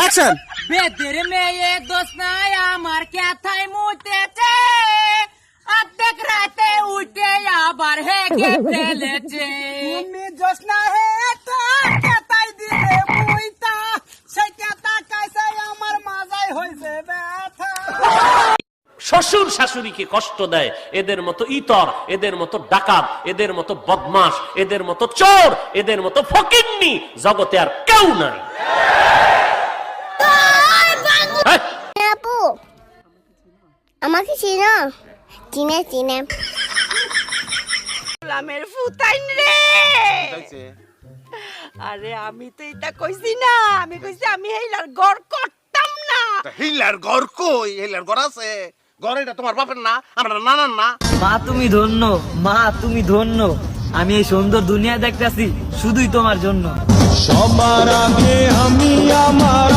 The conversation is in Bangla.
অ্যাকশন। বেদের মেয়ে দোষ নাই আমার ক্যাথায় মুতেছে, অর্ধেক রাতে উঠে আবার হেগে ফেলেছে। তুমি জোসনা হে তা কেতাই দিলে মুইতা, সেই কেতা কাইছে আমার মাজায় হইছে ব্যথা। শ্বশুর শাশুড়িকে কষ্ট দেয়, এদের মতো ইতর, এদের মতো ডাকাত, এদের মতো বদমাশ, এদের মতো চোর, এদের মতো ফকিন্নি জগতে আর কেউ নাই। আপু আমাকে চিনো? চিনে চিনে লামের ফুতাইন রে। আরে আমি তো এটা কইছি না, আমি কইছি আমি এইলার গড় করতাম না। হিলার ঘর কই? হিলার ঘর আছে? ঘর এটা তোমার বাপের না, আমরা নানার না? মা তুমি ধন্য, মা তুমি ধন্য, আমি এই সুন্দর দুনিয়া দেখতেছি শুধুই তোমার জন্য। সবার আগে আমি আমার